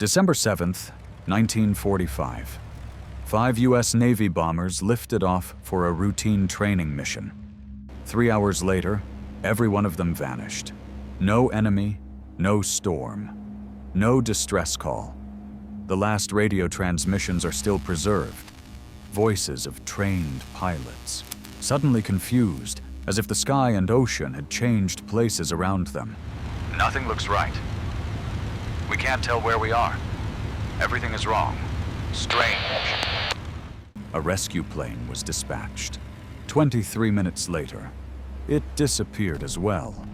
December 7th, 1945. 5 U.S. Navy bombers lifted off for a routine training mission. 3 hours later, every one of them vanished. No enemy, no storm, no distress call. The last radio transmissions are still preserved. Voices of trained pilots, suddenly confused, as if the sky and ocean had changed places around them. Nothing looks right. We can't tell where we are. Everything is wrong. Strange. A rescue plane was dispatched. 23 minutes later, it disappeared as well.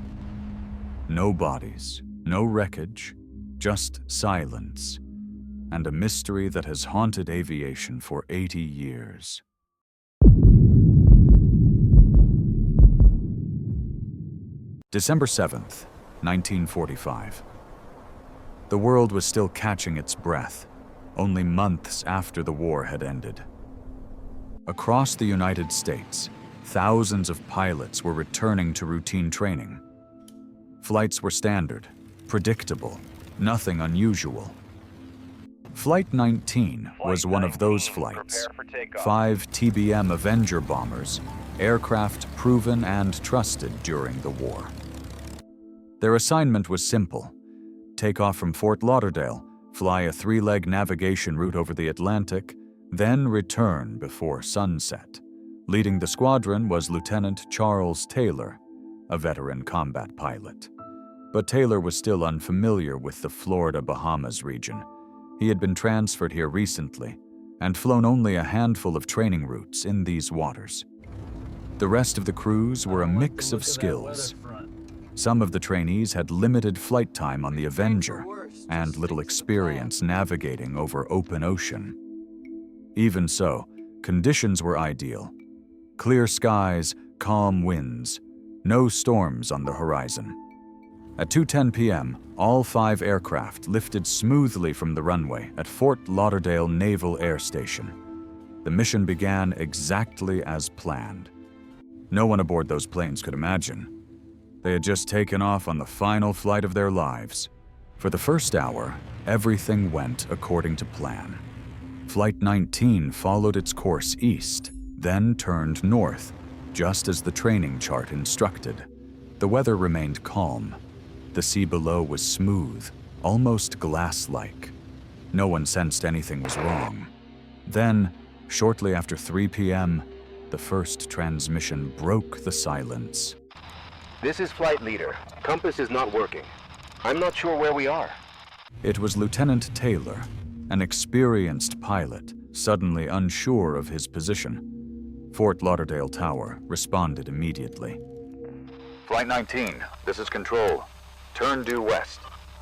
No bodies, no wreckage, just silence, and a mystery that has haunted aviation for 80 years. December 7th, 1945. The world was still catching its breath, only months after the war had ended. Across the United States, thousands of pilots were returning to routine training. Flights were standard, predictable, nothing unusual. Flight 19 was one of those flights. 5 TBM Avenger bombers, aircraft proven and trusted during the war. Their assignment was simple: take off from Fort Lauderdale, fly a 3-leg navigation route over the Atlantic, then return before sunset. Leading the squadron was Lieutenant Charles Taylor, a veteran combat pilot. But Taylor was still unfamiliar with the Florida-Bahamas region. He had been transferred here recently and flown only a handful of training routes in these waters. The rest of the crews were a mix of skills. Some of the trainees had limited flight time on the Avenger and little experience navigating over open ocean. Even so, conditions were ideal. Clear skies, calm winds, no storms on the horizon. At 2:10 p.m., all 5 aircraft lifted smoothly from the runway at Fort Lauderdale Naval Air Station. The mission began exactly as planned. No one aboard those planes could imagine. They had just taken off on the final flight of their lives. For the first hour, everything went according to plan. Flight 19 followed its course east, then turned north, just as the training chart instructed. The weather remained calm. The sea below was smooth, almost glass-like. No one sensed anything was wrong. Then, shortly after 3 p.m., the first transmission broke the silence. This is Flight Leader. Compass is not working. I'm not sure where we are. It was Lieutenant Taylor, an experienced pilot, suddenly unsure of his position. Fort Lauderdale Tower responded immediately. Flight 19, this is Control. Turn due west.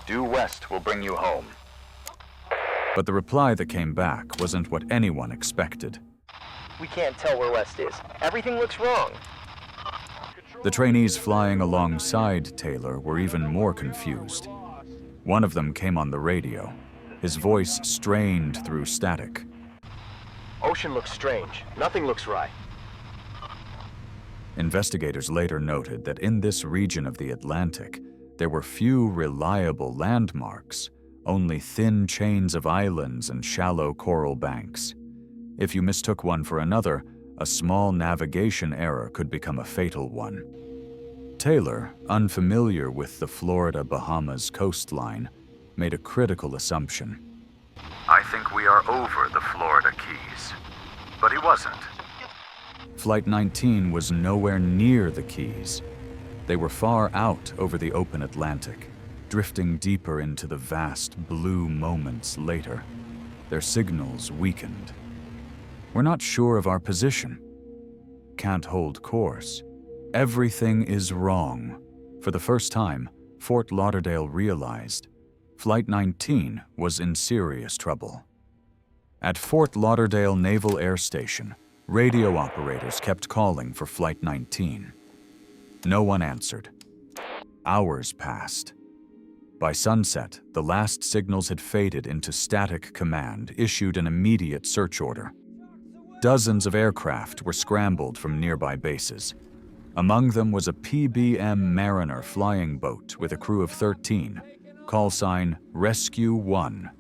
Due west will bring you home. But the reply that came back wasn't what anyone expected. We can't tell where west is. Everything looks wrong. The trainees flying alongside Taylor were even more confused. One of them came on the radio, his voice strained through static. Ocean looks strange. Nothing looks right. Investigators later noted that in this region of the Atlantic, there were few reliable landmarks, only thin chains of islands and shallow coral banks. If you mistook one for another, a small navigation error could become a fatal one. Taylor, unfamiliar with the Florida-Bahamas coastline, made a critical assumption. I think we are over the Florida Keys. But he wasn't. Flight 19 was nowhere near the Keys. They were far out over the open Atlantic, drifting deeper into the vast blue moments later. Their signals weakened. We're not sure of our position. Can't hold course. Everything is wrong. For the first time, Fort Lauderdale realized Flight 19 was in serious trouble. At Fort Lauderdale Naval Air Station, radio operators kept calling for Flight 19. No one answered. Hours passed. By sunset, the last signals had faded into static command, issued an immediate search order. Dozens of aircraft were scrambled from nearby bases. Among them was a PBM Mariner flying boat with a crew of 13, call sign Rescue 1,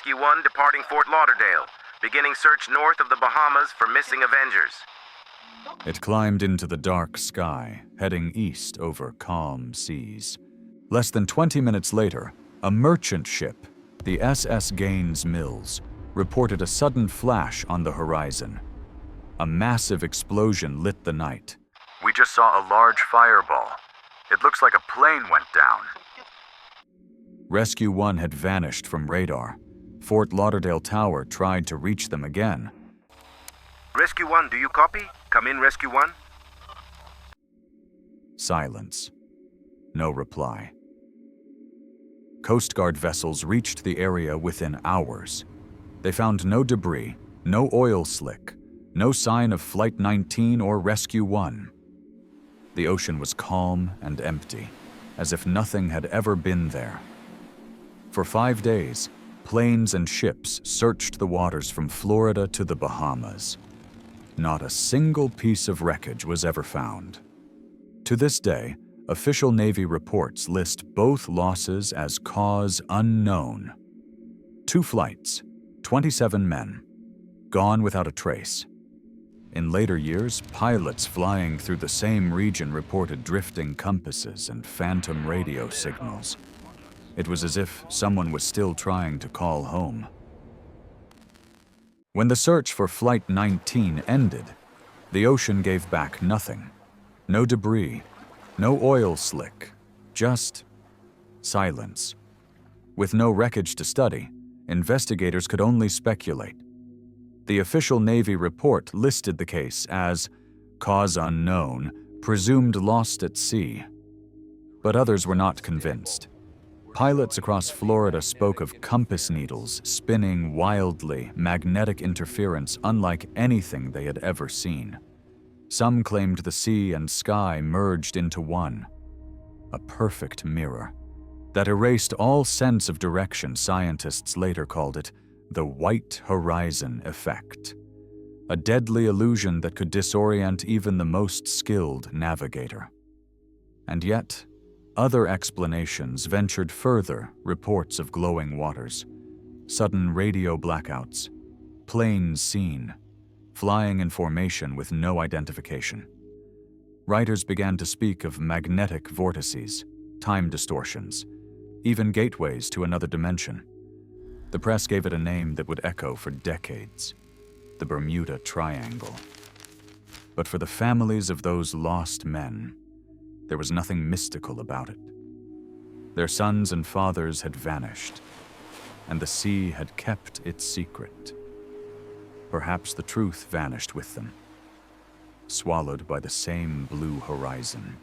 Rescue 1 departing Fort Lauderdale. Beginning search north of the Bahamas for missing Avengers. It climbed into the dark sky, heading east over calm seas. Less than 20 minutes later, a merchant ship, the SS Gaines Mills, reported a sudden flash on the horizon. A massive explosion lit the night. We just saw a large fireball. It looks like a plane went down. Rescue 1 had vanished from radar. Fort Lauderdale Tower tried to reach them again. Rescue 1, do you copy? Come in, Rescue 1. Silence. No reply. Coast Guard vessels reached the area within hours. They found no debris, no oil slick, no sign of Flight 19 or Rescue 1. The ocean was calm and empty, as if nothing had ever been there. For 5 days, planes and ships searched the waters from Florida to the Bahamas. Not a single piece of wreckage was ever found. To this day, official Navy reports list both losses as cause unknown. 2 flights, 27 men, gone without a trace. In later years, pilots flying through the same region reported drifting compasses and phantom radio signals. It was as if someone was still trying to call home. When the search for Flight 19 ended, the ocean gave back nothing. No debris, no oil slick, just silence. With no wreckage to study, investigators could only speculate. The official Navy report listed the case as cause unknown, presumed lost at sea. But others were not convinced. Pilots across Florida spoke of compass needles spinning wildly, magnetic interference unlike anything they had ever seen. Some claimed the sea and sky merged into one, a perfect mirror that erased all sense of direction. Scientists later called it the white horizon effect, a deadly illusion that could disorient even the most skilled navigator. And yet, other explanations ventured further, reports of glowing waters, sudden radio blackouts, planes seen, flying in formation with no identification. Writers began to speak of magnetic vortices, time distortions, even gateways to another dimension. The press gave it a name that would echo for decades: the Bermuda Triangle. But for the families of those lost men, there was nothing mystical about it. Their sons and fathers had vanished, and the sea had kept its secret. Perhaps the truth vanished with them, swallowed by the same blue horizon.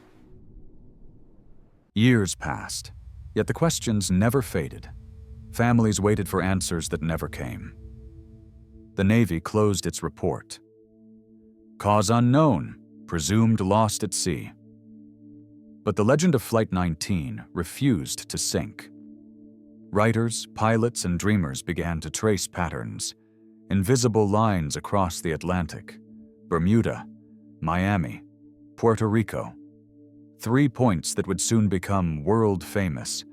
Years passed, yet the questions never faded. Families waited for answers that never came. The Navy closed its report. Cause unknown, presumed lost at sea. But the legend of Flight 19 refused to sink. Writers, pilots, and dreamers began to trace patterns, invisible lines across the Atlantic, Bermuda, Miami, Puerto Rico. 3 points that would soon become world famous.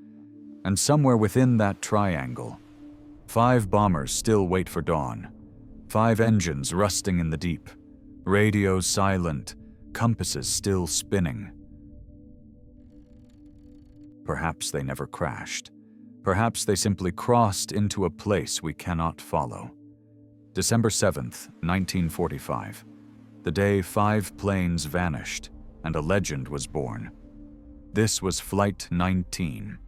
And somewhere within that triangle, 5 bombers still wait for dawn. 5 engines rusting in the deep, radios silent, compasses still spinning. Perhaps they never crashed. Perhaps they simply crossed into a place we cannot follow. December 7th, 1945, the day 5 planes vanished and a legend was born. This was Flight 19.